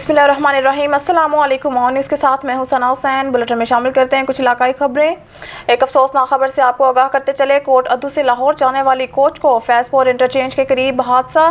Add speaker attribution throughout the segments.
Speaker 1: बिस्मिल्लाहिर्रहमानिर्रहीम। अस्सलाम वालेकुम। न्यूज़ के साथ मैं हूं सना हुसैन। बुलेटिन में शामिल करते हैं कुछ इलाकाई खबरें। एक अफसोसनाक खबर से आपको आगाह करते चले। कोट अद्दू से लाहौर जाने वाली कोच को फैज़पुर इंटरचेंज के करीब हादसा,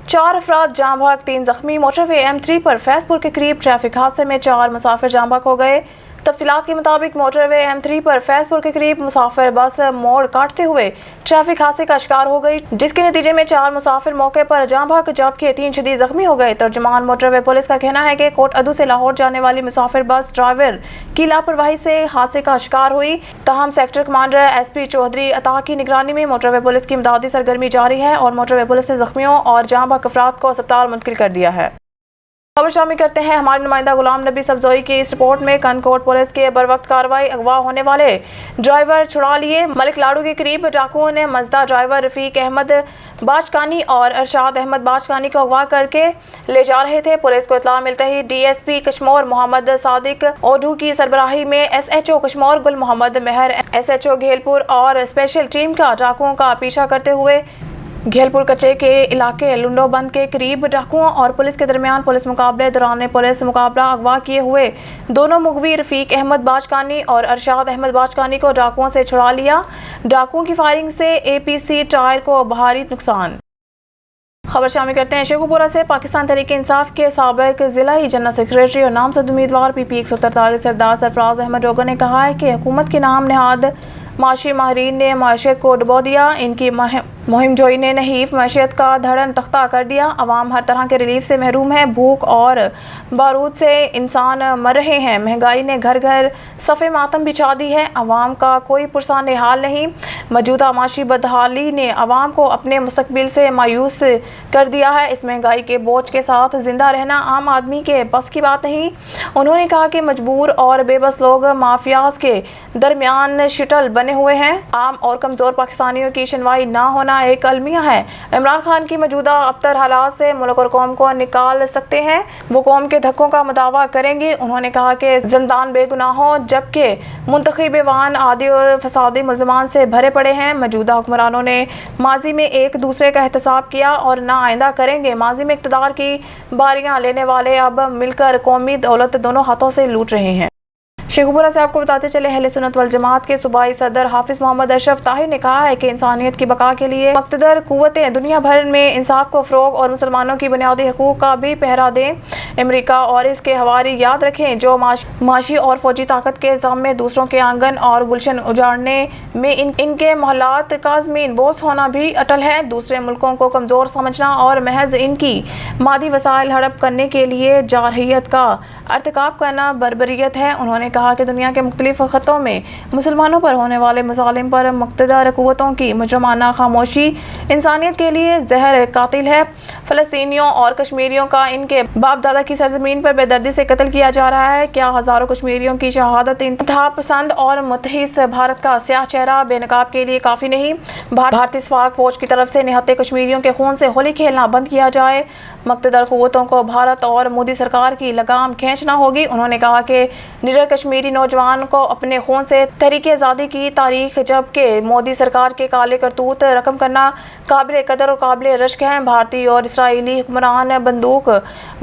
Speaker 1: 4 अफराद जाँ बहक 3 जख्मी। मोटरवे M3 पर फैज़पुर के करीब ट्रैफिक हादसे में 4 मुसाफिर जाँ बहक हो गए। तफसीलात के मुताबिक मोटरवे M3 पर फैज़पुर के करीब मुसाफिर बस मोड़ काटते हुए ट्रैफिक हादसे का शिकार हो गई, जिसके नतीजे में 4 मुसाफिर मौके पर जाँ बहक जबकि 3 शदीद जख्मी हो गए। तर्जुमान मोटरवे पुलिस का कहना है कि कोट अद्दू से लाहौर जाने वाली मुसाफिर बस ड्राइवर की लापरवाही से हादसे का शिकार हुई। ताहम सेक्टर कमांडर SP चौधरी अता की निगरानी में मोटरवे पुलिस की इमदादी सरगर्मी जारी है और मोटरवे पुलिस ने जख्मियों और जाँ बहक अफराद को अस्पताल मुंतकिल कर दिया है। खबर शामिल करते हैं हमारे नुमाइंदा गुलाम नबी सब्जोई की इस रिपोर्ट में। कनकोट पुलिस के बरवक्त कार्रवाई, अगवा होने वाले ड्राइवर छुड़ा लिए। मलिक लाड़ू के करीब डाकुओं ने मजदा ड्राइवर रफीक अहमद बाजकानी और अरशाद अहमद बाजकानी को अगवा करके ले जा रहे थे। पुलिस को इत्तला मिलते ही DSP कश्मोर मोहम्मद सादिक ओढू की सरबराही में SHO कश्मोर गुल मोहम्मद मेहर, SHO घेलपुर और स्पेशल टीम का डाकुओं का पीछा करते हुए घेलपुर कच्चे के इलाके लुंडो बंद के करीब डाकुओं और पुलिस के दरमियान पुलिस मुकाबले दौरान पुलिस मुकाबला अगवा किए हुए दोनों मुगवी रफीक अहमद बाजकानी और अरशाद अहमद बाजकानी को डाकुओं से छुड़ा लिया। डाकुओं की फायरिंग से APC टायर को भारी नुकसान। खबर शामिल करते हैं शेखुपुरा से। पाकिस्तान तहरीक इंसाफ के साबिक जिला जनरल सेक्रेटरी और नामजद उम्मीदवार PP 143 सरदार सरफराज अहमद डोगर ने कहा है कि हुकूमत के नाम नहाद माशी माहरीन ने माशियत को डुबो दिया। इनकी मुहिम जोई ने नहीफ माशियत का धड़न तख्ता कर दिया। अवाम हर तरह के रिलीफ से महरूम है। भूख और बारूद से इंसान मर रहे हैं। महंगाई ने घर घर सफ़े मातम बिछा दी है। अवाम का कोई पुरसान हाल नहीं। मौजूदा माशी बदहाली ने अवाम को अपने मुस्तकबिल से मायूस कर दिया है। इस महंगाई के बोझ के साथ जिंदा रहना आम आदमी के बस की बात नहीं। उन्होंने कहा कि मजबूर और बेबस लोग माफियाज के दरमियान शटल बने हुए हैं। आम और कमज़ोर पाकिस्तानियों की सुनवाई ना होना एक अलमिया है। इमरान खान की मौजूदा अबतर हालात से मुल्क और कौम को निकाल सकते हैं। वो कौम के धक्कों का मुदावा करेंगे। उन्होंने कहा कि जिंदान बेगुनाहों जबकि मुंतखब ऐवान आदि और फसादी मुल्ज़मान से भरे पड़े हैं। मौजूदा हुक्मरानों ने माजी में एक दूसरे का एहतसाब किया और ना आइंदा करेंगे। माजी में इक़्तिदार की बारियां लेने वाले अब मिलकर कौमी दौलत दोनों हाथों से लूट रहे हैं। शेखुपुरा से आपको बताते चले अहले सुन्नत वल जमात के सूबाई सदर हाफिज मोहम्मद अशरफ ताहिर ने कहा है कि इंसानियत की बका के लिए मुक़्तदर कुव्वतें दुनिया भर में इंसाफ को फ़रोग़ और मुसलमानों की बुनियादी हकूक़ का भी पहरा दें। अमेरिका और इसके हवारी याद रखें जो माशी और फौजी ताकत के इल्ज़ाम में दूसरों के आंगन और गुलशन उजाड़ने में इनके मोहल्लात काज़मीन बोस होना भी अटल है। दूसरे मुल्कों को कमज़ोर समझना और महज इनकी मादी वसाइल हड़प करने के लिए जारहियत का अर्तिकाब करना बर्बरियत है। उन्होंने कहा कि दुनिया के मुख्तलिफ ख़त्ों में मुसलमानों पर होने वाले मज़ालिम पर मुक़्तदर कुव्वतों की मुजरमाना खामोशी इंसानियत के लिए जहर कातिल है। फ़लस्तीनियों और कश्मीरियों का इनके बाप दादा की सरजमीन पर बेदर्दी से कत्ल किया जा रहा है। क्या हज़ारों कश्मीरियों की शहादत इंतहा पसंद और मुतहिस भारत का स्याह चेहरा बेनकाब के लिए काफ़ी नहीं? भारतीय सफाक फौज की तरफ से निहत्ते कश्मीरियों के खून से होली खेलना बंद किया जाए। मुक़्तदर कुव्वतों को भारत और मोदी सरकार की लगाम खींचना होगी। उन्होंने कहा कि निडर कश्मीरी नौजवान को अपने खून से तहरीक आज़ादी की तारीख जबकि मोदी सरकार के काले करतूत रकम करना काबिल कदर और काबिल रश्क हैं। भारतीय और इसराइली हुक्मरान बंदूक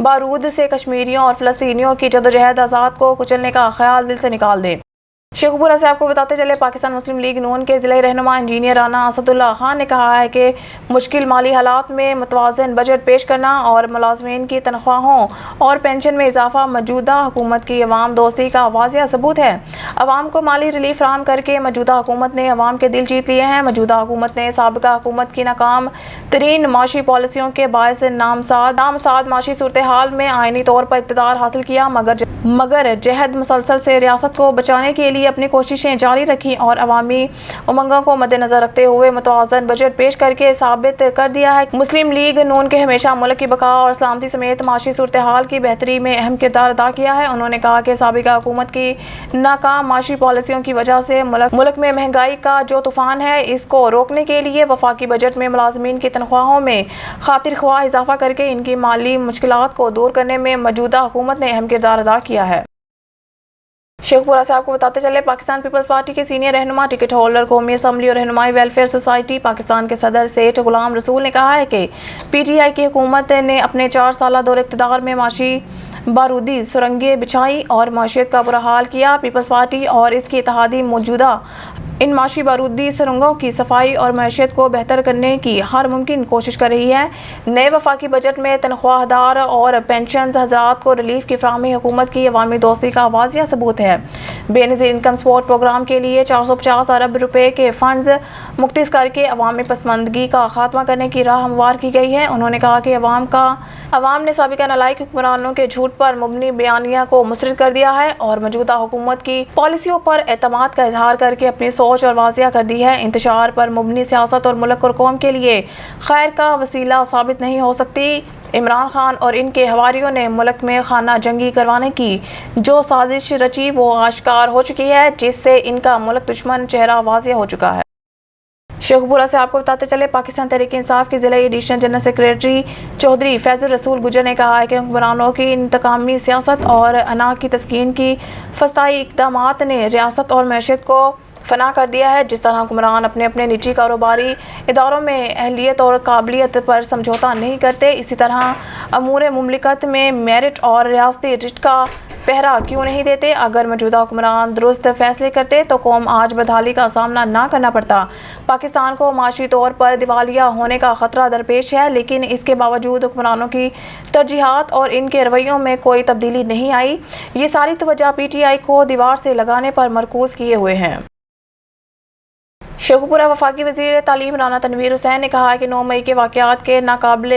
Speaker 1: बारूद से कश्मीरियों और फ़लस्तीनियों की जदोजहद आज़ाद को कुचलने का ख्याल दिल से निकाल दें। शेखुपुरा से आपको बताते चले पाकिस्तान मुस्लिम लीग नून के ज़िला रहनुमा इंजीनियर राना असदुल्ला खान ने कहा है कि मुश्किल माली हालात में मुतवाज़न बजट पेश करना और मुलाज़मीन की तनख्वाहों और पेंशन में इजाफा मौजूदा हुकूमत की अवाम दोस्ती का वाज़िया सबूत है। अवाम को माली रिलीफ फराहम करके मौजूदा हुकूमत ने अवाम के दिल जीत लिए हैं। मौजूदा हुकूमत ने साबिका हुकूमत की नाकाम तरीन माशी पॉलिसियों के बायस नामसाद माशी सूरत हाल में आइनी तौर पर इक़्तिदार हासिल किया, मगर जहद मुसलसल से रियासत को बचाने के लिए अपनी कोशिशें जारी रखी और अवामी उमंगों को मद्देनजर रखते हुए मुतवाज़न बजट पेश करके साबित कर दिया है। मुस्लिम लीग नून के हमेशा मुल्क की बका और सलामती समेत माशी सूरत हाल की बेहतरी में अहम किरदार अदा किया है। उन्होंने कहा कि साबिका हुकूमत की नाकाम माशी पॉलिसियों की वजह से मुल्क में महंगाई का जो तूफान है, इसको रोकने के लिए वफाकी बजट में मुलाज़मीन की तनख्वाहों में खातिर ख्वाह इजाफा करके इनकी माली मुश्किलात को दूर करने में मौजूदा हुकूमत ने अहम किरदार अदा किया है। शेखपुरा से आपको बताते चले पाकिस्तान पीपल्स पार्टी के सीनियर रहनुमा टिकट होल्डर कौमी असम्बली और रहनुमाई वेलफेयर सोसाइटी पाकिस्तान के सदर सेठ गुलाम रसूल ने कहा है कि PTI की हुकूमत ने अपने 4 साला दौर इक़्तिदार में माशी بارودی سرنگیں بچھائی اور معیشت کا برا حال کیا۔ پیپلز پارٹی اور اس کی اتحادی موجودہ ان معاشی بارودی سرنگوں کی صفائی اور معیشت کو بہتر کرنے کی ہر ممکن کوشش کر رہی ہے۔ نئے وفاقی بجٹ میں تنخواہ دار اور پینشنز حضرات کو ریلیف کی فراہمی حکومت کی عوامی دوستی کا واضح ثبوت ہے۔ بے نظیر انکم سپورٹ پروگرام کے لیے 450 ارب روپے کے فنڈز مختص کر کے عوامی پسماندگی کا خاتمہ کرنے کی راہ ہموار کی گئی ہے۔ انہوں نے کہا کہ عوام نے سابقہ نالائق حکمرانوں کے جھوٹ پر مبنی بیانیہ کو مسترد کر دیا ہے اور موجودہ حکومت کی پالیسیوں پر اعتماد کا اظہار کر کے اپنی سوچ اور واضح کر دی ہے۔ انتشار پر مبنی سیاست اور ملک اور قوم کے لیے خیر کا وسیلہ ثابت نہیں ہو سکتی۔ عمران خان اور ان کے حواریوں نے ملک میں خانہ جنگی کروانے کی جو سازش رچی وہ آشکار ہو چکی ہے، جس سے ان کا ملک دشمن چہرہ واضح ہو چکا ہے۔ شیخوپورہ سے آپ کو بتاتے چلے، پاکستان تحریک انصاف کے ضلعی ایڈیشنل جنرل سیکریٹری چودھری فیض الرسول گجر نے کہا ہے کہ حکمرانوں کی انتقامی سیاست اور انا کی تسکین کی فسطائی اقدامات نے ریاست اور معیشت کو فنا کر دیا ہے۔ جس طرح حکمران اپنے نجی کاروباری اداروں میں اہلیت اور قابلیت پر سمجھوتہ نہیں کرتے، اسی طرح امور مملکت میں میرٹ اور ریاستی رشت کا پہرا کیوں نہیں دیتے۔ اگر موجودہ حکمران درست فیصلے کرتے تو قوم آج بدحالی کا سامنا نہ کرنا پڑتا۔ پاکستان کو معاشی طور پر دیوالیہ ہونے کا خطرہ درپیش ہے، لیکن اس کے باوجود حکمرانوں کی ترجیحات اور ان کے رویوں میں کوئی تبدیلی نہیں آئی۔ یہ ساری توجہ پی ٹی آئی کو دیوار سے لگانے پر مرکوز کیے ہوئے ہے۔ شیخوپورہ وفاقی وزیر تعلیم رانا تنویر حسین نے کہا کہ 9 مئی کے واقعات کے ناقابل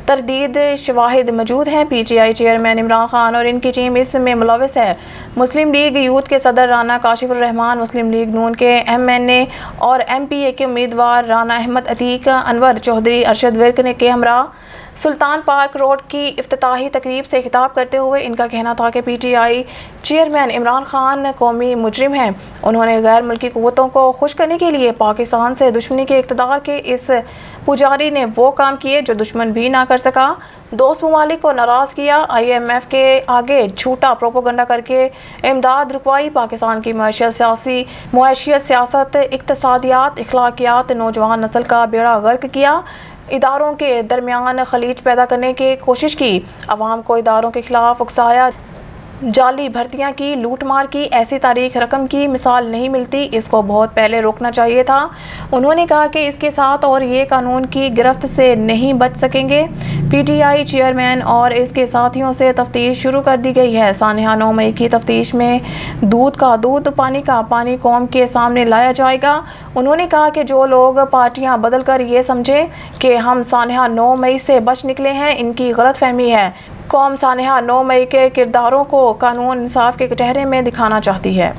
Speaker 1: تردید شواہد موجود ہیں۔ P T I chairman Imran Khan اور ان کی ٹیم اس میں ملوث ہے۔ مسلم لیگ یوتھ کے صدر رانا کاشف الرحمان، مسلم لیگ نون کے ایم این اے اور ایم پی اے کے امیدوار رانا احمد عتیق، انور چودھری، ارشد ورک کے ہمراہ سلطان پارک روڈ کی افتتاحی تقریب سے خطاب کرتے ہوئے ان کا کہنا تھا کہ P T I chairman Imran Khan قومی مجرم ہیں۔ انہوں نے غیر ملکی قوتوں کو خوش کرنے کے لیے پاکستان سے دشمنی کے اقتدار کے اس پجاری نے وہ کام کیے جو دشمن بھی نہ کر سکا۔ دوست ممالک کو ناراض کیا، آئی ایم ایف کے آگے جھوٹا پروپیگنڈا کر کے امداد رکوائی، پاکستان کی معیشت، سیاست، اقتصادیات، اخلاقیات، نوجوان نسل کا بیڑا غرق کیا، اداروں کے درمیان خلیج پیدا کرنے کی کوشش کی، عوام کو اداروں کے خلاف اکسایا، جعلی بھرتیاں کی، لوٹ مار کی۔ ایسی تاریخ رقم کی مثال نہیں ملتی، اس کو بہت پہلے روکنا چاہیے تھا۔ انہوں نے کہا کہ اس کے ساتھ اور یہ قانون کی گرفت سے نہیں بچ سکیں گے۔ پی ٹی آئی چیئرمین اور اس کے ساتھیوں سے تفتیش شروع کر دی گئی ہے۔ سانحہ 9 مئی کی تفتیش میں دودھ کا دودھ، پانی کا پانی قوم کے سامنے لایا جائے گا۔ انہوں نے کہا کہ جو لوگ پارٹیاں بدل کر یہ سمجھیں کہ ہم سانحہ 9 مئی سے بچ نکلے ہیں، ان کی غلط فہمی ہے۔ قوم سانحہ 9 مئی کے کرداروں کو قانون انصاف کے کٹہرے میں دکھانا چاہتی ہے۔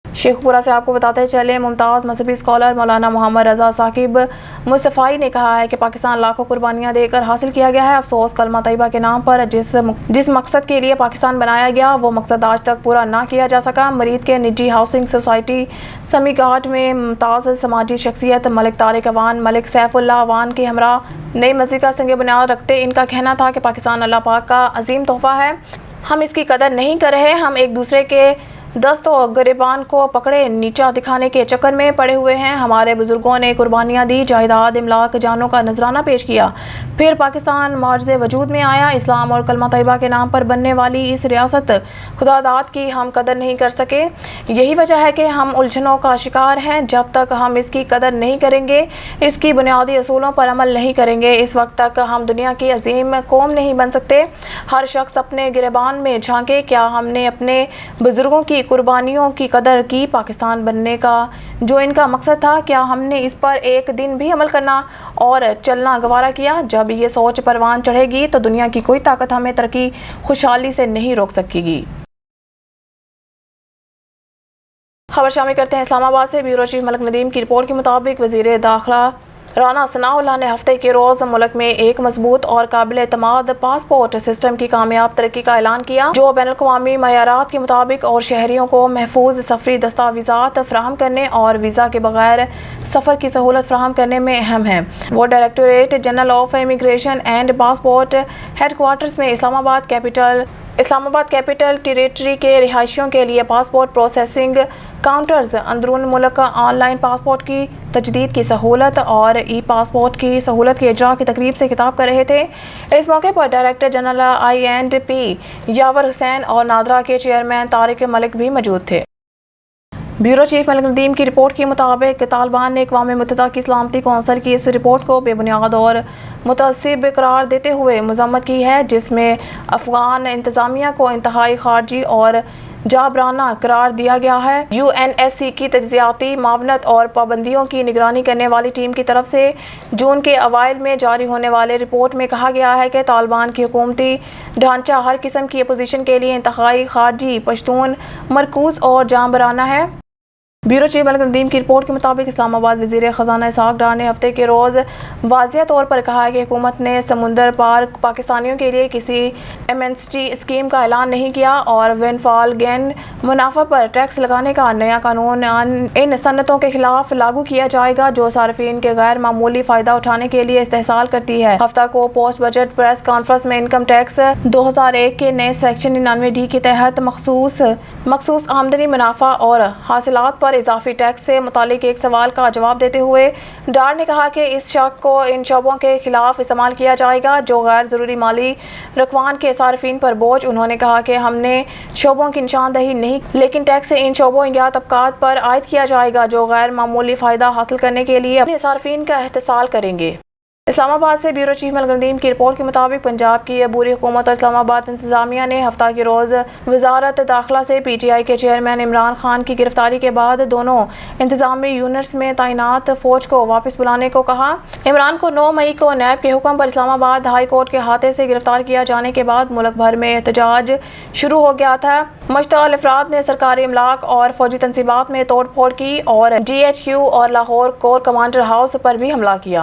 Speaker 1: شیخوپورہ سے آپ کو بتاتے چلے، ممتاز مذہبی اسکالر مولانا محمد رضا ثاقب مصطفائی نے کہا ہے کہ پاکستان لاکھوں قربانیاں دے کر حاصل کیا گیا ہے۔ افسوس کلمہ طیبہ کے نام پر جس مقصد کے لیے پاکستان بنایا گیا وہ مقصد آج تک پورا نہ کیا جا سکا۔ مرید کے نجی ہاؤسنگ سوسائٹی سمی گھاٹ میں ممتاز سماجی شخصیت ملک طارق اعوان، ملک سیف اللہ اعوان کے ہمراہ نئی مسجد کا سنگ بنیاد رکھتے ان کا کہنا تھا کہ پاکستان اللہ پاک کا عظیم تحفہ ہے، ہم اس کی قدر نہیں کر رہے، ہم ایک دوسرے کے دست و گریبان کو پکڑے نیچا دکھانے کے چکر میں پڑے ہوئے ہیں۔ ہمارے بزرگوں نے قربانیاں دی، جائیداد، املاک، جانوں کا نذرانہ پیش کیا، پھر پاکستان معجز وجود میں آیا۔ اسلام اور کلمہ طیبہ کے نام پر بننے والی اس ریاست خداداد کی ہم قدر نہیں کر سکے۔ یہی وجہ ہے کہ ہم الجھنوں کا شکار ہیں۔ جب تک ہم اس کی قدر نہیں کریں گے، اس کی بنیادی اصولوں پر عمل نہیں کریں گے، اس وقت تک ہم دنیا کی عظیم قوم نہیں بن سکتے۔ ہر شخص اپنے گریبان میں جھانکے، کیا ہم نے اپنے بزرگوں کی قربانیوں کی قدر کی؟ پاکستان بننے کا جو ان کا مقصد تھا، کیا ہم نے اس پر ایک دن بھی عمل کرنا اور چلنا گوارا کیا؟ جب یہ سوچ پروان چڑھے گی تو دنیا کی کوئی طاقت ہمیں ترقی خوشحالی سے نہیں روک سکے گی۔ خبر شامل کرتے ہیں اسلام آباد سے۔ بیورو چیف ملک ندیم کی رپورٹ کے مطابق وزیر داخلہ رانا ثناء اللہ نے ہفتے کے روز ملک میں ایک مضبوط اور قابل اعتماد پاسپورٹ سسٹم کی کامیاب ترقی کا اعلان کیا، جو بین الاقوامی معیارات کے مطابق اور شہریوں کو محفوظ سفری دستاویزات فراہم کرنے اور ویزا کے بغیر سفر کی سہولت فراہم کرنے میں اہم ہے۔ وہ directorate general of immigration and passport headquarters میں اسلام آباد کیپٹل اسلام آباد کیپٹل ٹیریٹری کے رہائشیوں کے لیے پاسپورٹ پروسیسنگ کاؤنٹرز، اندرون ملک آن لائن پاسپورٹ کی تجدید کی سہولت اور ای پاسپورٹ کی سہولت کی اجرا کی تقریب سے خطاب کر رہے تھے۔ اس موقع پر ڈائریکٹر جنرل IND-P یاور حسین اور نادرا کے چیئرمین طارق ملک بھی موجود تھے۔ بیورو چیف ملک ندیم کی رپورٹ کے مطابق طالبان نے اقوام متحدہ کی سلامتی کونسل کی اس رپورٹ کو بے بنیاد اور متعصب قرار دیتے ہوئے مذمت کی ہے، جس میں افغان انتظامیہ کو انتہائی خارجی اور جابرانہ قرار دیا گیا ہے۔ UNSC کی تجزیاتی معاونت اور پابندیوں کی نگرانی کرنے والی ٹیم کی طرف سے جون کے اوائل میں جاری ہونے والے رپورٹ میں کہا گیا ہے کہ طالبان کی حکومتی ڈھانچہ ہر قسم کی اپوزیشن کے لیے انتہائی خارجی، پشتون مرکوز اور جانبرانہ ہے۔ بیورو چیف ملک ندیم کی رپورٹ کے مطابق اسلام آباد وزیر خزانہ اسحاق ڈار نے ہفتے کے روز واضح طور پر کہا ہے کہ حکومت نے سمندر پار پاکستانیوں کے لیے کسی ایمنسٹی اسکیم کا اعلان نہیں کیا اور ون فال گین منافع پر ٹیکس لگانے کا نیا قانون ان صنعتوں کے خلاف لاگو کیا جائے گا جو صارفین کے غیر معمولی فائدہ اٹھانے کے لیے استحصال کرتی ہے۔ ہفتہ کو پوسٹ بجٹ پریس کانفرنس میں انکم ٹیکس 2001 کے نئے سیکشن 99D کے تحت مخصوص آمدنی، منافع اور حاصلات پر اضافی ٹیکس سے متعلق ایک سوال کا جواب دیتے ہوئے ڈار نے کہا کہ اس شق کو ان شعبوں کے خلاف استعمال کیا جائے گا جو غیر ضروری مالی رقوان کے صارفین پر بوجھ۔ انہوں نے کہا کہ ہم نے شعبوں کی نشاندہی نہیں لیکن ٹیکس سے ان شعبوں یا طبقات پر عائد کیا جائے گا جو غیر معمولی فائدہ حاصل کرنے کے لیے اپنے صارفین کا استحصال کریں گے۔ اسلام آباد سے بیورو چیف ملک ندیم کی رپورٹ کے مطابق پنجاب کی عبوری حکومت اور اسلام آباد انتظامیہ نے ہفتہ کے روز وزارت داخلہ سے PTI کے چیئرمین عمران خان کی گرفتاری کے بعد دونوں انتظامی یونٹس میں تعینات فوج کو واپس بلانے کو کہا۔ عمران کو 9 مئی کو نیب کے حکم پر اسلام آباد ہائی کورٹ کے احاطے سے گرفتار کیا جانے کے بعد ملک بھر میں احتجاج شروع ہو گیا تھا۔ مشتعل افراد نے سرکاری املاک اور فوجی تنصیبات میں توڑ پھوڑ کی اور DHQ اور لاہور کور کمانڈر ہاؤس پر بھی حملہ کیا۔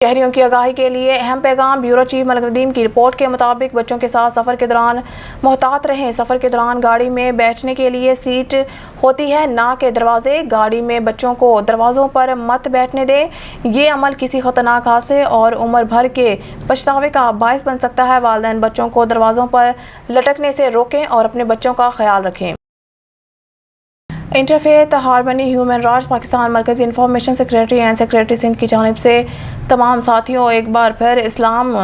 Speaker 1: شہریوں کی آگاہی کے لیے اہم پیغام۔ بیورو چیف ملک ندیم کی رپورٹ کے مطابق بچوں کے ساتھ سفر کے دوران محتاط رہیں۔ سفر کے دوران گاڑی میں بیٹھنے کے لیے سیٹ ہوتی ہے نہ کہ دروازے۔ گاڑی میں بچوں کو دروازوں پر مت بیٹھنے دیں، یہ عمل کسی خطرناک حادثے اور عمر بھر کے پچھتاوے کا باعث بن سکتا ہے۔ والدین بچوں کو دروازوں پر لٹکنے سے روکیں اور اپنے بچوں کا خیال رکھیں۔ Interfaith harmony human rights Pakistan مرکزی information secretary and secretary Sindh کی جانب سے تمام ساتھیوں ایک بار پھر اسلام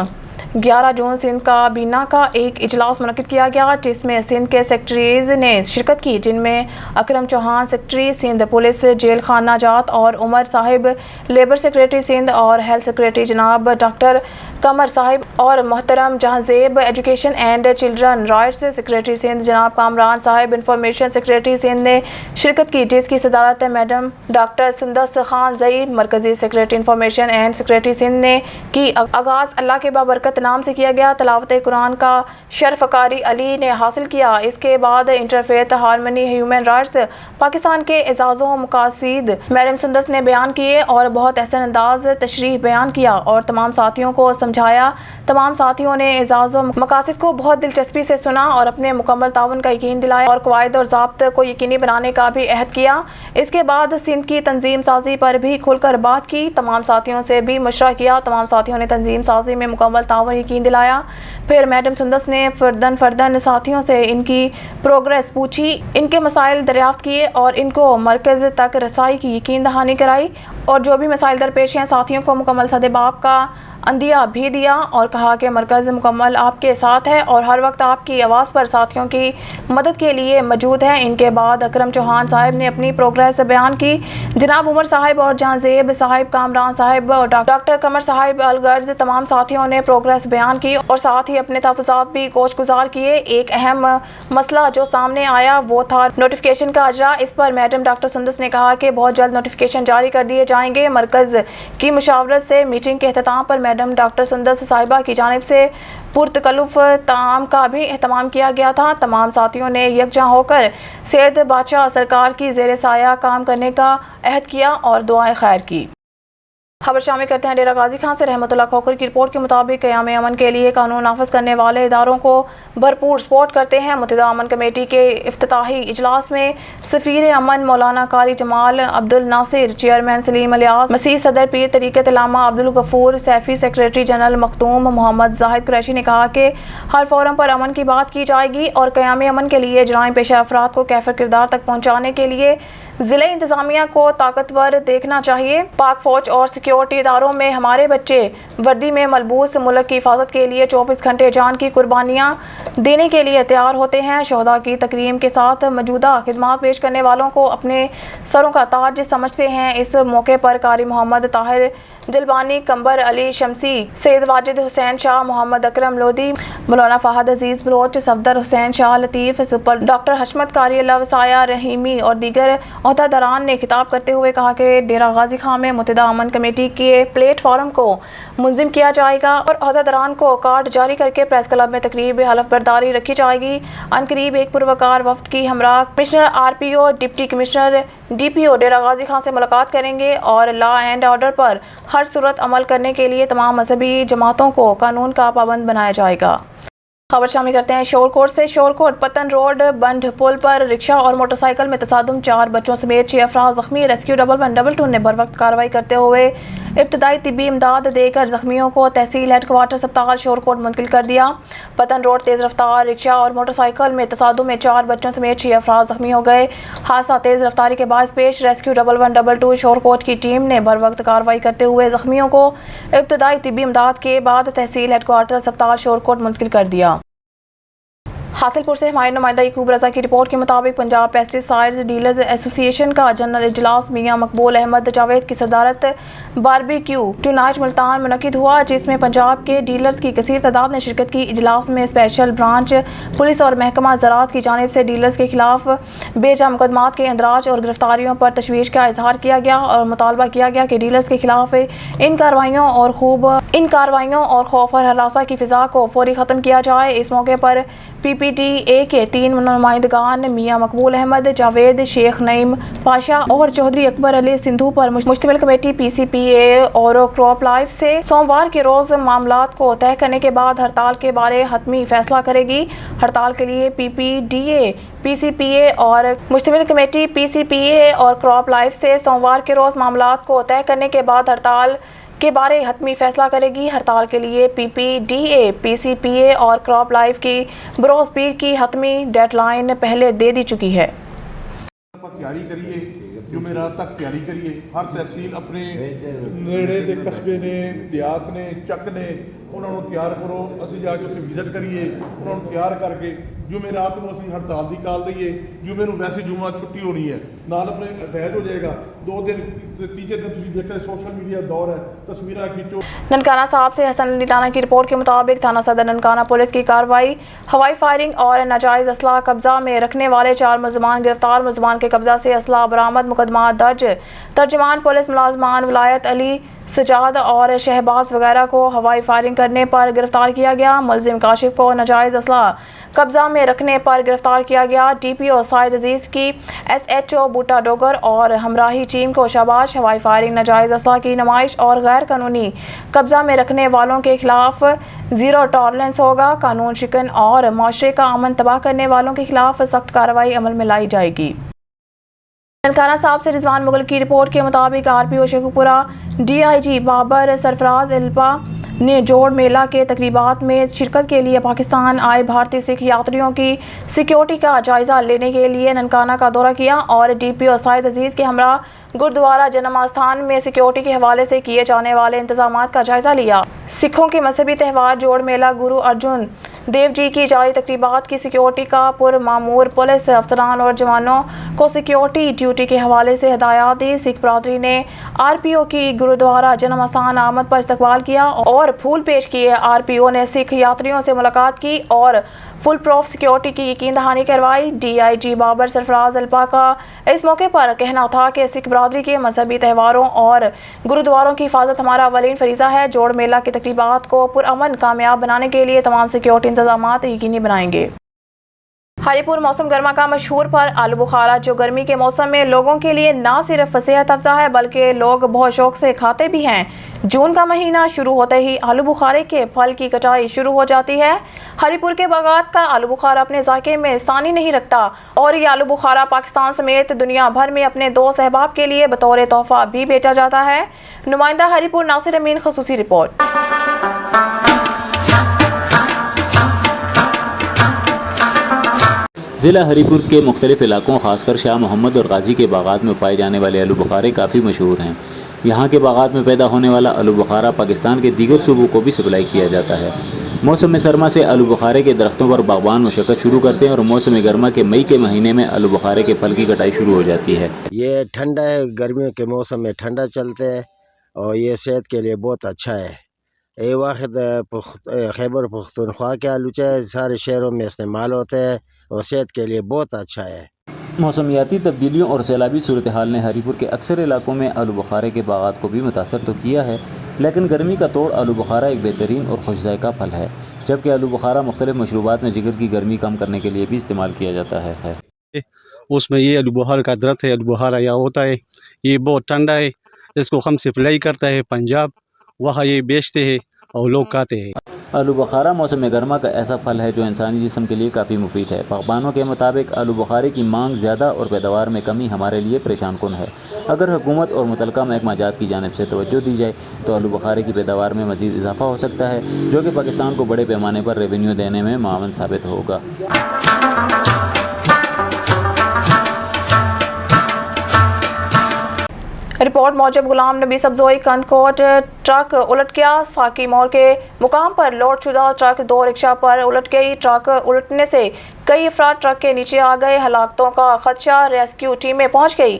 Speaker 1: 11 جون سندھ کابینہ کا ایک اجلاس منعقد کیا گیا جس میں سندھ کے سیکریٹریز نے شرکت کی، جن میں Akram Chauhan secretary Sindh police jail خانہ جات اور عمر صاحب لیبر سیکریٹری سندھ اور ہیلتھ سیکریٹری جناب ڈاکٹر قمر صاحب اور محترم Jahanzeb education and children rights secretary Sindh جناب کامران صاحب انفارمیشن سیکریٹری سندھ نے شرکت کی، جس کی صدارت میڈم ڈاکٹر سندس خان زئی مرکزی secretary information and secretary Sindh نے کی۔ آغاز اللہ کے بابرکت نام سے کیا گیا۔ تلاوت قرآن کا شرف قاری علی نے حاصل کیا۔ اس کے بعد interfaith harmony human rights Pakistan کے اعزاز و مقاصد میڈم سندس نے بیان کیے اور بہت احسن انداز تشریح بیان کیا اور تمام ساتھیوں کو سمجھایا۔ تمام ساتھیوں نے اعزاز و مقاصد کو بہت دلچسپی سے سنا اور اپنے مکمل تعاون کا یقین دلایا اور قواعد اور ضابط کو یقینی بنانے کا بھی عہد کیا۔ اس کے بعد سندھ کی تنظیم سازی پر بھی کھل کر بات کی، تمام ساتھیوں سے بھی مشورہ کیا۔ تمام ساتھیوں نے تنظیم سازی میں مکمل تعاون یقین دلایا۔ پھر میڈم سندس نے فردن ساتھیوں سے ان کی پروگریس پوچھی، ان کے مسائل دریافت کیے اور ان کو مرکز تک رسائی کی یقین دہانی کرائی اور جو بھی مسائل درپیش ہیں ساتھیوں کو مکمل سدباب کا عندیہ بھی دیا اور کہا کہ مرکز مکمل آپ کے ساتھ ہے اور ہر وقت آپ کی آواز پر ساتھیوں کی مدد کے لیے موجود ہے۔ ان کے بعد اکرم چوہان صاحب نے اپنی پروگریس بیان کی۔ جناب عمر صاحب اور جہانزیب صاحب، کامران صاحب اور ڈاکٹر قمر صاحب الغرض تمام ساتھیوں نے پروگریس بیان کی اور ساتھ ہی اپنے تحفظات بھی گوش گزار کیے۔ ایک اہم مسئلہ جو سامنے آیا وہ تھا نوٹیفیکیشن کا اجرا۔ اس پر میڈم ڈاکٹر سندس نے کہا کہ بہت جلد نوٹیفیکیشن جاری کر دیے جائیں گے۔ مرکز کی مشاورت سے میٹنگ کے اختتام پر میڈم ڈاکٹر سندس صاحبہ کی جانب سے پرتکلف طعام کا بھی اہتمام کیا گیا تھا۔ تمام ساتھیوں نے یکجا ہو کر سید بادشاہ سرکار کی زیر سایہ کام کرنے کا عہد کیا اور دعائیں خیر کی۔ खबर शामिल करते हैं डेरा गाजी खान से। रहमतुल्लाह खोखर की रिपोर्ट के मुताबिक क़याम अमन के लिए कानून नाफिज करने वाले इदारों को भरपूर सपोर्ट करते हैं। मुत्तहिदा अमन कमेटी के इफ्तिताही इजलास में सफ़ीर अमन मौलाना कारी जमाल अब्दुल नासिर, चेयरमैन सलीम अलियास, मसीह सदर पीर तरीक़त इलामा अब्दुल गफूर सैफ़ी, सेक्रेटरी जनरल मखदूम मोहम्मद जाहिद कुरैशी ने कहा कि हर फोरम पर अमन की बात की जाएगी और क़याम अमन के लिए जराइम पेशा अफराद को कैफर किरदार तक पहुँचाने के लिए ज़िले इंतज़ामिया को ताकतवर देखना चाहिए। पाक फौज और सिक्योरिटी इदारों में हमारे बच्चे वर्दी में मलबूस मुल्क की हिफाजत के लिए 24 घंटे जान की कुर्बानियाँ देने के लिए तैयार होते हैं। शोहदा की तकरीम के साथ मौजूदा खिदमात पेश करने वालों को अपने सरों का ताज समझते हैं। इस मौके पर कारी मोहम्मद ताहिर जलबानी, कंबर अली शमसी, सैयद वाजिद हुसैन शाह, मोहम्मद अकरम लोधी, मौलाना फ़हद अजीज़ Bloch, Safdar Hussain Shah Latif, super doctor हशमत कारी अल्लाह रहीमी और दीगर अहदेदारान ने खिताब करते हुए कहा कि डेरा गाजी खां में मुत्तहिदा अमन कमेटी के प्लेटफार्म को मुंज़िम किया जाएगा और अहदेदारान को कार्ड जारी करके प्रेस क्लब में तकरीब हलफ बर्दारी रखी जाएगी। अनकरीब एक पुरवकार वफ्द की हमरा commissioner RPO, deputy commissioner DPO डेरा गाजी खां से मुलाकात करेंगे और लॉ एंड ऑर्डर पर हर सूरत अमल करने के लिए तमाम मजहबी जमातों को कानून का पाबंद बनाया जाएगा। खबर शामिल करते हैं शोरकोट से। शोरकोट पतन रोड बंड पुल पर रिक्शा और मोटरसाइकिल में तसादुम, 4 बच्चों समेत 6 अफराद जख्मी। रेस्क्यू 1122 ने बर वक्त कार्रवाई करते हुए इब्तदाई तिब्बी इमदाद देकर जख्मियों को तहसील हेडक्वार्टर अस्पताल शोरकोट मुंतकिल कर दिया। पतन रोड तेज़ रफ्तार रिक्शा और मोटरसाइकिल में तसादुम में 4 बच्चों समेत 6 अफराद जख्मी हो गए। हादसा तेज़ रफ्तारी के बायस पेश। रेस्क्यू 1122 शोरकोट की टीम ने बर वक्त कार्रवाई करते हुए जख्मियों को इब्तदाई तिब्बी इमदाद के बाद तहसील हेडक्वार्टर अस्पताल शोरकोट मुंतकिल कर दिया। हासिलपुर से हमारे नुमाइंदा यकूब रज़ा की रिपोर्ट के मुताबिक पंजाब पेस्टिसाइड्स डीलर्स एसोसिएशन का जनरल इजलास मियां मकबूल अहमद जावेद की सदारत बारबेक्यू टुनाइट मुल्तान मुनक्किद हुआ, जिसमें पंजाब के डीलर्स की कसीर तादाद ने शिरकत की। इजलास में स्पेशल ब्रांच पुलिस और महकमा ज़राअत की जानिब से डीलर्स के खिलाफ बेजा मुकदमात के इंदराज और गिरफ्तारियों पर तशवीश का इजहार किया गया और मुतालबा किया गया कि डीलर्स के खिलाफ इन कार्रवाइयों और खौफ और हरासा की फ़िज़ा को फौरी ख़त्म किया जाए। इस मौके पर PPTA के 3 नुमाइंदगान मियां मकबूल अहमद, जावेद, शेख नईम पाशा और चौधरी अकबर अली सिंधु पर मुश्तमिल कमेटी PCPA और क्रॉप लाइफ से सोमवार के रोज़ मामलात को तय करने के बाद हड़ताल के बारे हतमी फैसला करेगी। हड़ताल के लिए PPDA, PCPA और मुश्तमिल कमेटी PCPA और क्रॉप लाइफ से सोमवार के रोज़ मामलात को तय करने के बाद हड़ताल के बारे हतमी फैसला करेगी। हड़ताल के लिए PPDA, PCPA और क्रॉप लाइफ की बरोज़ पीर की हतमी डेडलाइन पहले दे दी चुकी है।
Speaker 2: तैयारी करिए, जुमेरात तक तैयारी करिए। हर तहसील अपने नेड़े के कस्बे ने, देहात ने, चक ने, उन्होंने तैयार करो। असी जाके उत्थे विजिट करिए, उन्होंने तैयार करके जुमेरात को असी हड़ताल की काल दईए। जुमे नूं वैसे जुमा छुट्टी होनी है, नाल अपने अटैच हो जाएगा। 2 दिन तीजे दिन तुसीं देखो सोशल मीडिया दौर है, तस्वीरां खींचो।
Speaker 1: ननकाना साहब से हसन अली राना की रिपोर्ट के मुताबिक थाना सदर ननकाना पुलिस की कार्रवाई हवाई फायरिंग और नाजायज़ असला कब्जा में रखने वाले 4 मुलजमान गिरफ्तार। मुलजमान के कब्जा से असला बरामद, मुकदमा दर्ज। तर्जमान पुलिस मुलाजमान विलायत अली, सजाद और शहबाज वगैरह को हवाई फायरिंग करने पर गिरफ्तार किया गया। मुलजिम काशिफ को नाजायज़ असला कब्जा में रखने पर गिरफ्तार किया गया। DPO साइद अजीज़ की SHO बूटा डोगर और हमराही टीम को शाबाश। हवाई फायरिंग, नाजायज़ असला की नुमाइश और गैर कानूनी कब्जा में रखने वालों के खिलाफ ज़ीरो टॉलरेंस होगा। कानून शिकन और माशरे का अमन तबाह करने वालों के खिलाफ सख्त कार्रवाई अमल में लाई जाएगी। ननकाना साहब से रिजवान मुगल की रिपोर्ट के मुताबिक RPO शेखुपुरा DIG बाबर सरफराज इल्पा ने जोड़ मेला के तकरीबात में शिरकत के लिए पाकिस्तान आए भारतीय सिख यात्रियों की सिक्योरिटी का जायज़ा लेने के लिए ननकाना का दौरा किया और DPO साइद अजीज़ के हमरा गुरुद्वारा जन्म स्थान में सिक्योरिटी के हवाले से किए जाने वाले इंतजामात का जायज़ा लिया। सिखों के मजहबी त्यौहार जोड़ मेला गुरु अर्जुन देव जी की जारी तकरीबात की सिक्योरिटी का पुरमामूर पुलिस अफसरान और जवानों को सिक्योरिटी ड्यूटी के हवाले से हिदायत दी। सिख बरादरी ने RPO की गुरुद्वारा जन्म स्थान आमद पर इस्तकबाल किया और फूल पेश किए। RPO ने सिख यात्रियों से मुलाकात की और फुल प्रूफ सिक्योरिटी की यकीन दहानी करवाई। DIG बाबर सरफराज अल्पा का इस मौके पर कहना था कि सिख बरादरी के मजहबी त्यौहारों और गुरुद्वारों की हिफाजत हमारा अवलीन फरीज़ा है। जोड़ मेला की तकरीबात को पुरअमन कामयाब बनाने के लिए तमाम सिक्योरिटी इंतजामात यकीनी बनाएंगे। हरिपुर मौसम गर्मा का मशहूर पर आलू बुखारा, जो गर्मी के मौसम में लोगों के लिए ना सिर्फ सेहत अफजा है बल्कि लोग बहुत शौक से खाते भी हैं। जून का महीना शुरू होते ही आलू बुखारे के फल की कटाई शुरू हो जाती है। हरिपुर के बागात का आलू बुखारा अपने जायके में सानी नहीं रखता और ये आलू बुखारा पाकिस्तान समेत दुनिया भर में अपने दोस्त अहबाब के लिए बतौर तोहफा भी बेचा जाता है। नुमाइंदा हरिपुर नासिर अमीन, खसूसी रिपोर्ट।
Speaker 3: ज़िला हरिपुर के मुख्तलिफ इलाकों खासकर शाह मोहम्मद और गाजी के बागात में पाए जाने वाले आलू बुखारे काफ़ी मशहूर हैं। यहाँ के बागात में पैदा होने वाला आलू बुखारा पाकिस्तान के दीगर सूबों को भी सप्लाई किया जाता है। मौसम सरमा से आलू बुखारे के दरख्तों पर बागबान मशक्क़त शुरू करते हैं और मौसम गर्मा के मई के महीने में आलू बुखारे के फल की कटाई शुरू हो जाती है।
Speaker 4: ये ठंडा है, गर्मियों के मौसम में ठंडा चलते है और ये सेहत के लिए बहुत अच्छा है। ये वक्त खैबर पख्तूनख्वा के आलू सारे शहरों में इस्तेमाल होते हैं और सेहत के लिए बहुत अच्छा है।
Speaker 3: मौसमियाती तब्दीलियों और सैलाबी सूरत हाल ने हरिपुर के अक्सर इलाकों में आलू बुखारे के बागात को भी मुतासर तो किया है, लेकिन गर्मी का तोड़ आलू बुखारा एक बेहतरीन और खुश ज़ायक़ा फल है, जबकि आलू बुखारा मुख्तलिफ मशरूबात में जिगर की गर्मी कम करने के लिए भी इस्तेमाल किया जाता है।
Speaker 5: उसमें ये आलू बुखारा का दरख्त है, आलू बुखारा यहाँ होता है, ये बहुत ठंडा है, इसको हम सप्लाई करता है पंजाब, वहाँ ये बेचते हैं और लोग खाते हैं।
Speaker 3: आलू बुखारा मौसम गर्मा का ऐसा फल है जो इंसानी जिस्म के लिए काफ़ी मुफीद है। बागबानों के मुताबिक आलू बुखारे की मांग ज़्यादा और पैदावार में कमी हमारे लिए परेशान कुन है। अगर हुकूमत और मुतलका महकमा जात की जानिब से तवज्जो दी जाए तो आलू बुखारे की पैदावार में मज़ीद इजाफा हो सकता है, जो कि पाकिस्तान को बड़े पैमाने पर रेवेन्यू देने में मावन साबित होगा।
Speaker 1: रिपोर्ट मौजब गुलाम नबी सब्जोई कंदकोट ट्रक उलट गया। साकी मोड़ के मुकाम पर लोड शुदा ट्रक दो रिक्शा पर उलट गई। ट्रक उलटने से कई अफराद ट्रक के नीचे आ गए। हलाकतों का खदशा, रेस्क्यू टीमें पहुंच गई।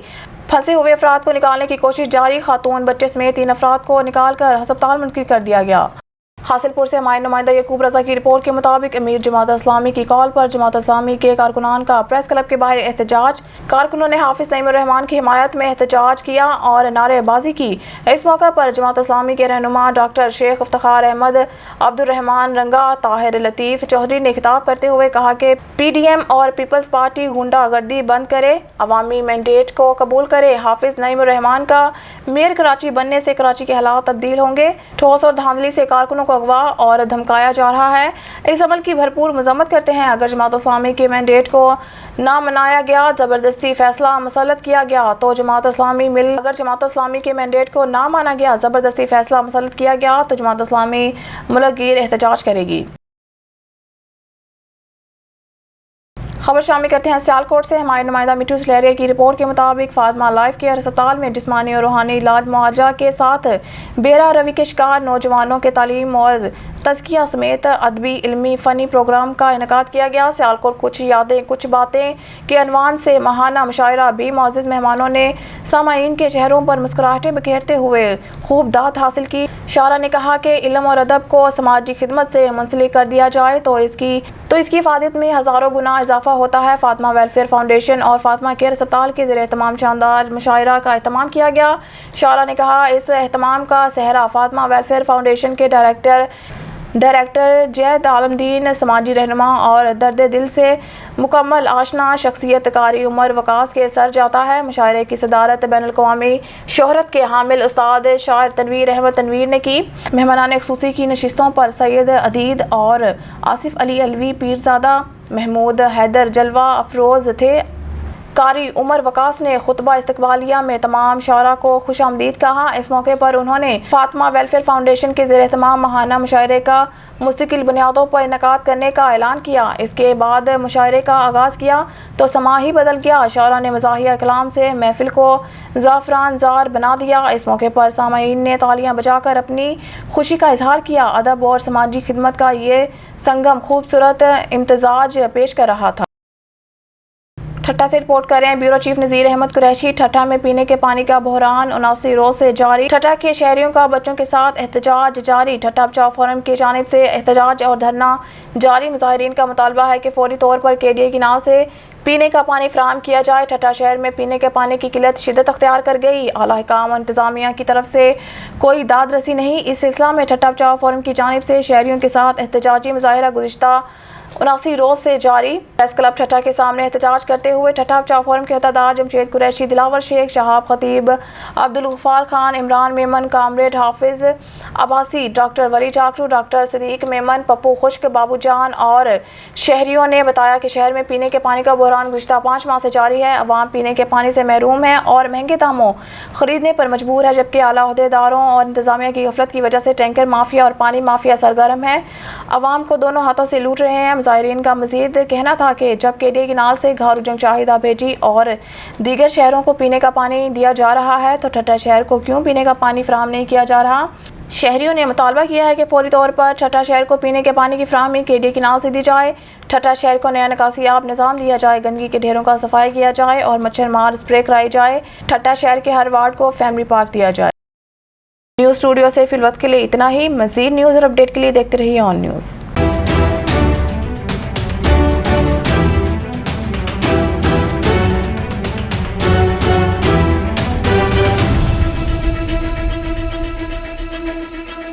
Speaker 1: फंसे हुए अफराद को निकालने की कोशिश जारी। खातून बच्चे समेत 3 अफराद को निकाल कर अस्पताल मुंतकिल कर दिया गया। हासिलपुर से हमारे नुमाइंदा यकूब रजा की रिपोर्ट के मुताबिक अमीर जमात इस्लामी की कॉल पर जमात इस्लामी के कारकुनान का प्रेस क्लब के बाहर एहतजाज। कारकुनों ने हाफिज नईमुर रहमान की हिमायत में एहतजाज किया और नारेबाजी की। इस मौका पर जमात इस्लामी के रहनुमा डॉक्टर शेख इफ्तिखार अहमद, अब्दुर्रहमान रंगा, ताहिर लतीफ़ चौधरी ने खिताब करते हुए कहा कि PDM और पीपल्स पार्टी गुंडागर्दी बंद करे, अवामी मैंडेट को कबूल करे। हाफिज नईमुर रहमान का मेयर कराची बनने से कराची के हालात तब्दील होंगे। ठोस और धांधली से कारकुनों अगवा और धमकाया जा रहा है। इस अमल की भरपूर मजम्मत करते हैं। अगर जमात इस्लामी के मैंडेट को ना मनाया गया, जबरदस्ती फैसला मुसल्लत किया गया तो जमात इस्लामी अगर जमात इस्लामी के मैंडेट को ना माना गया, जबरदस्ती फैसला मुसल्लत किया गया तो जमात इस्लामी मुल्क गिर एहतजाज करेगी। खबर शामिल करते हैं सियालकोट से। हमारे नुमाइंदा मिठू सलेरिया की रिपोर्ट के मुताबिक फातिमा लाइफ केयर अस्पताल में जिस्मानी और रूहानी इलाज मुआवजा के साथ बेरा रवि के शिकार नौजवानों के तालीम और तज़किया समेत अदबी, इल्मी, फ़नी प्रोग्राम का इनेकाद किया गया। सियालकोट कुछ यादें कुछ बातें के अनवान से महाना मुशायरा भी मुअज़्ज़िज़ मेहमानों ने सामाईन के चेहरों पर मुस्कुराहटें बिखेरते हुए खूब दाद हासिल की। शारा ने कहा कि इल्म और अदब को समाजी खिदमत से मुंसलिक कर दिया जाए तो इसकी इफादत में हज़ारों गुना इजाफा होता है। फातिमा वेलफेयर फाउंडेशन और फातिमा केयर अस्पताल के ज़रिए एहतमाम शानदार मुशायरा का एहतमाम किया गया। शारा ने कहा, इस एहतमाम का सेहरा फातिमा वेलफेयर फाउंडेशन के डायरेक्टर जैद आलमदीन, समाजी रहनुमा और दर्द दिल से मुकम्मल आशना शख्सियत कारी उमर वकास के सर जाता है। मुशायरे की सदारत बैनुल-अक़वामी शोहरत के हामिल उस्ताद शायर तनवीर अहमद तनवीर ने की। मेहमानान ख़ुसूसी की नशिस्तों पर सैयद अदीद और आसिफ अली अलवी पीरज़ादा, महमूद हैदर जलवा अफरोज़ थे। कारी उमर वकास ने खुतबा इस्तकबालिया में तमाम शारा को खुश आमदीद कहा। इस मौके पर उन्होंने फातिमा वेलफेयर फाउंडेशन के ज़रिए तमाम महाना मुशायरे का मुस्तकिल बुनियादों पर इनेकाद करने का ऐलान किया। इसके बाद मुशायरे का आगाज़ किया तो समा ही बदल गया। शारा ने मज़ाहिया कलाम से महफिल को ज़ाफ़रान ज़ार बना दिया। इस मौके पर सामाईन ने तालियां बजाकर अपनी खुशी का इजहार किया। अदब और समाजी खिदमत का ये संगम खूबसूरत इम्तिजाज पेश कर रहा था। ठट्टा से रिपोर्ट कर रहे हैं ब्यूरो चीफ नज़ीर अहमद कुरैशी। ठट्टा में पीने के पानी का बहरान 79 रोज से जारी। ठट्टा के शहरियों का बच्चों के साथ एहतजाज जारी। ठट्टा बचाओ फोरम की जानिब से एहतजाज और धरना जारी। मुजाहिरीन का मुतालबा है कि फौरी तौर पर KDA की नाव से पीने का पानी फराहम किया जाए। ठट्टा शहर में पीने के पानी की किल्लत शिद्दत अख्तियार कर गई। आला हुकाम और इंतजामिया की तरफ से कोई दाद रसी नहीं। इस सिलसिला में ठट्टा बचाओ फोरम की जानिब से शहरियों के साथ एहतजाजी मुजाहिरा गुज़िश्ता 79 रोज से जारी प्रेस क्लब ठट्टा के सामने एहतजाज करते हुए ठट्टा बचाओ फोरम के अहदेदार जमशेद कुरैशी, दिलावर शेख, शहाब खतीब, अब्दुल गफ्फार खान, इमरान मेमन, कामरेड हाफिज अब्बासी, डॉक्टर वली चाकरू, डॉक्टर सदीक मेमन, पप्पू खुश्क, बाबू जान और शहरियों ने बताया कि शहर में पीने के पानी का बहरान गुज़िश्ता 5 माह से जारी है। अवाम पीने के पानी से महरूम है और महंगे दामों खरीदने पर मजबूर है, जबकि आला अहदेदारों और इंतजामिया की गफलत की वजह से टैंकर माफिया और पानी माफिया सरगर्म है, अवाम को दोनों हाथों से लूट रहे हैं। मुजाहिरीन का मजीद कहना था कि जब केडी किनाल से घारू जंग शाहिदा भेजी और दीगर शहरों को पीने का पानी दिया जा रहा है तो ठट्टा शहर को क्यों पीने का पानी फराहम नहीं किया जा रहा। शहरियों ने मुतालबा किया है कि फौरी तौर पर ठट्टा शहर को पीने के पानी की फराहमी केडी किनाल से दी जाए, ठट्टा शहर को नया निकासियाब निज़ाम दिया जाए, गंदगी के ढेरों का सफाई किया जाए और मच्छर मार स्प्रे कराई जाए, ठट्टा शहर के हर वार्ड को फैमिली पार्क दिया जाए। न्यूज़ स्टूडियो से फिलवक्त के लिए इतना ही। मज़ीद न्यूज़ और अपडेट के लिए देखते रहिए ऑन न्यूज़।